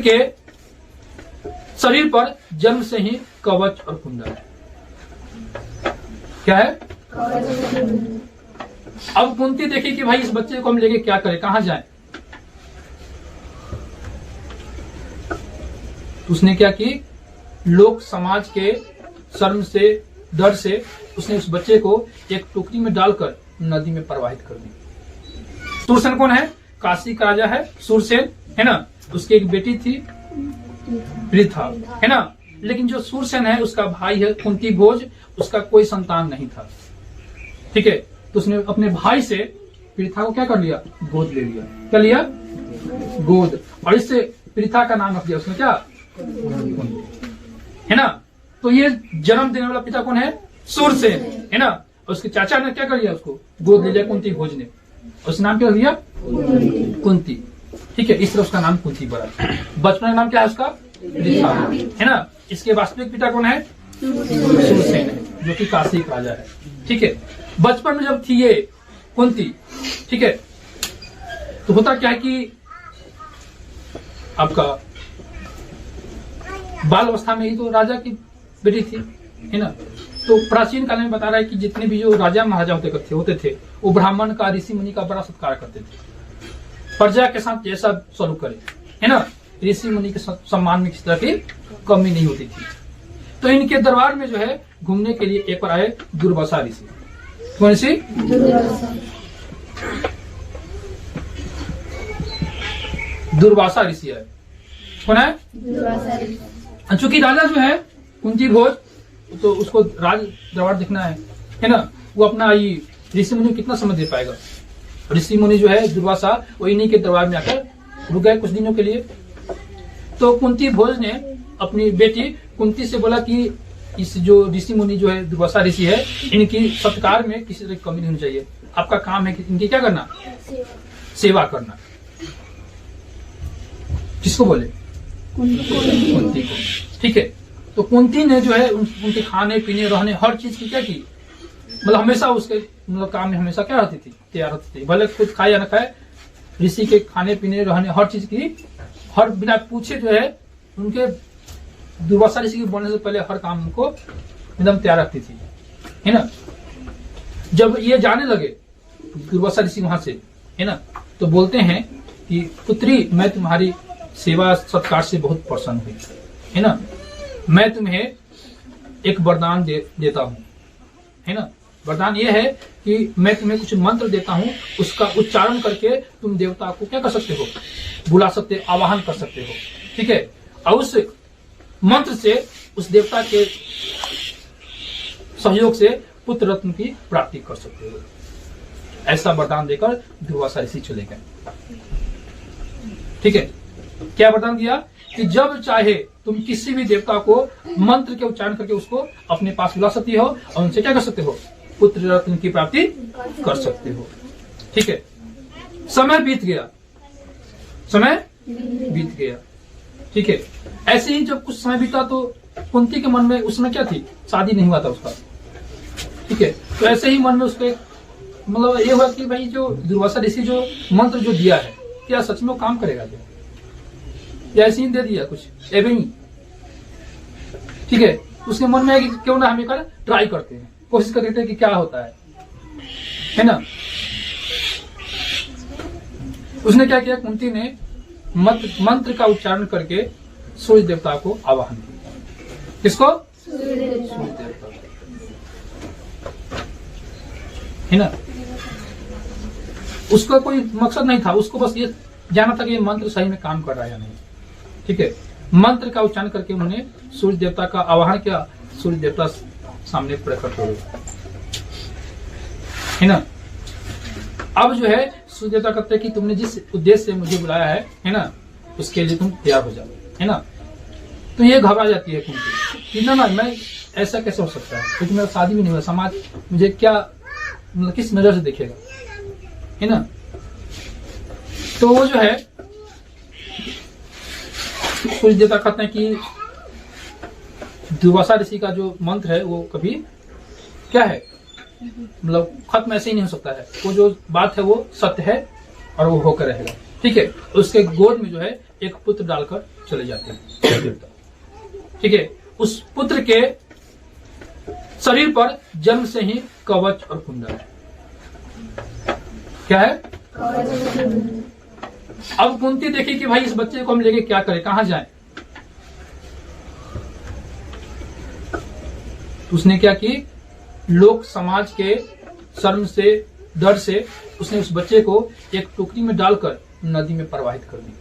इनके शरीर पर जन्म से ही कवच और कुंडल है। क्या है? अब कुंती देखी कि भाई इस बच्चे को हम लेके क्या करें, कहां जाएं? उसने क्या की, लोक समाज के शर्म से, डर से उसने उस बच्चे को एक टोकरी में डालकर नदी में प्रवाहित कर दी। सूरसेन कौन है? काशी का राजा है सूरसेन, है ना। उसकी एक बेटी थी पृथा, है ना। लेकिन जो सूरसेन है उसका भाई है कुंती भोज, उसका कोई संतान नहीं था। ठीक है, तो उसने अपने भाई से पृथा को क्या कर लिया? गोद ले लिया। क्या लिया? गोद। और इससे पृथा का नाम रख दिया उसने, क्या? है ना। तो ये जन्म देने वाला पिता कौन है? सूरसेन, है ना। और उसके चाचा ने क्या कर लिया? उसको गोद ले लिया कुंती भोज ने। उसका नाम क्या लिया? कुंती। ठीक है, इस तरह उसका नाम कुंती पड़ा। बचपन का नाम क्या है उसका? पृथा, है ना। इसके वास्तविक पिता कौन है? सूरसेन है, जो कि काशी का राजा है। ठीक है, बचपन में जब थी ये कुंती, ठीक है, तो होता क्या है कि आपका बाल अवस्था में ही तो राजा की बेटी थी, है ना। तो प्राचीन काल में बता रहा है कि जितने भी जो राजा महाराजा होते थे वो ब्राह्मण का, ऋषि मुनि का बड़ा सत्कार करते थे। प्रजा के साथ जैसा सलूक करे, है ना। ऋषि मुनि के सम्मान में किसी तरह की कमी नहीं होती थी। तो इनके दरबार में जो है घूमने के लिए एक बार आए दुर्वासा ऋषि। कौन सी? दुर्वासा ऋषि है। कौन है? चूंकि राजा जो है कुंती भोज, तो उसको राज दरबार देखना है ना। वो अपना ये ऋषि मुनि कितना समय दे पाएगा। ऋषि मुनि जो है दुर्वासा, वो इन्हीं के दरबार में आकर रुक गए कुछ दिनों के लिए। तो कुंती भोज ने अपनी बेटी कुंती से बोला कि इस जो ऋषि मुनि जो है दुर्वासा ऋषि है, इनकी सत्कार में किसी तरह की कमी नहीं होनी चाहिए। आपका काम है कि इनकी क्या करना? सेवा करना। किसको बोले? कुंती को। ठीक है, तो कुंती ने जो है उनके खाने पीने रहने हर चीज की क्या की, मतलब हमेशा उसके मतलब काम में हमेशा क्या रहती थी? तैयार रहती थी। भले खुद खाए या न खाए, ऋषि के खाने पीने रहने हर चीज की, हर बिना पूछे जो है उनके दुर्वासा ऋषि के बोलने से पहले हर काम को एकदम तैयार रखती थी, है ना। जब ये जाने लगे दुर्वासा ऋषि वहां से, है ना, तो बोलते हैं कि पुत्री, मैं तुम्हारी सेवा सत्कार से बहुत प्रसन्न हुई, है ना। मैं तुम्हें एक वरदान देता हूं, है ना। वरदान यह है कि मैं तुम्हें कुछ मंत्र देता हूं, उसका उच्चारण करके तुम देवता को क्या कर सकते हो? बुला सकते, आवाहन कर सकते हो। ठीक है, और उस मंत्र से उस देवता के सहयोग से पुत्र रत्न की प्राप्ति कर सकते हो। ऐसा वरदान देकर दुर्वासा ऋषि चले गए। ठीक है, क्या वरदान दिया कि जब चाहे तुम किसी भी देवता को मंत्र के उच्चारण करके उसको अपने पास बुला सकती हो और उनसे क्या कर सकते हो? पुत्र रत्न की प्राप्ति कर सकते हो। ठीक है, समय बीत गया, समय बीत गया। ठीक है, ऐसे ही जब कुछ समय बीता तो कुंती के मन में उस समय क्या थी? शादी नहीं हुआ था उसका। ठीक है, तो ऐसे ही मन में उसको मतलब ये हुआ कि भाई जो दुर्वासा ऋषि जो मंत्र जो दिया है, क्या सच में वो काम करेगा? क्या ऐसे ही दे दिया कुछ एवं ही? ठीक है, उसके मन में है कि क्यों ना हम एक ट्राई करते हैं, कोशिश कर देते हैं कि क्या होता है ना। उसने क्या किया? कुंती ने मंत्र का उच्चारण करके सूर्य देवता को आवाहन किया। किसको? सूर्य देवता, है ना। उसका कोई मकसद नहीं था, उसको बस ये जानना था कि ये मंत्र सही में काम कर रहा है या नहीं। ठीक है, मंत्र का उच्चारण करके उन्होंने सूर्य देवता का आवाहन किया। सूर्य देवता सामने प्रकट हो गए, है ना। अब जो है सूर्य देवता कहते हैं कि तुमने जिस उद्देश्य से मुझे बुलाया है ना, उसके लिए तुम तैयार हो जाओ, है ना। तो ये घबरा जाती है कुंती, ना मैं ऐसा कैसे हो सकता है, क्योंकि मेरा शादी भी नहीं हुआ, समाज मुझे क्या मतलब किस नजर से देखेगा, है ना। तो वो जो है सूर्य देवता कहते हैं कि दुर्वासा ऋषि का जो मंत्र है वो कभी क्या है, मतलब खत्म ऐसे ही नहीं हो सकता है। वो जो बात है वो सत्य है और वो होकर रहेगा। ठीक है, उसके गोद में जो है एक पुत्र डालकर चले जाते हैं देवता। ठीक है, उस पुत्र के शरीर पर जन्म से ही कवच और कुंडल है। क्या है? अब कुंती देखी कि भाई इस बच्चे को हम लेके क्या करें, कहां जाएं? उसने क्या की, लोक समाज के शर्म से, डर से उसने उस बच्चे को एक टोकरी में डालकर नदी में प्रवाहित कर दी।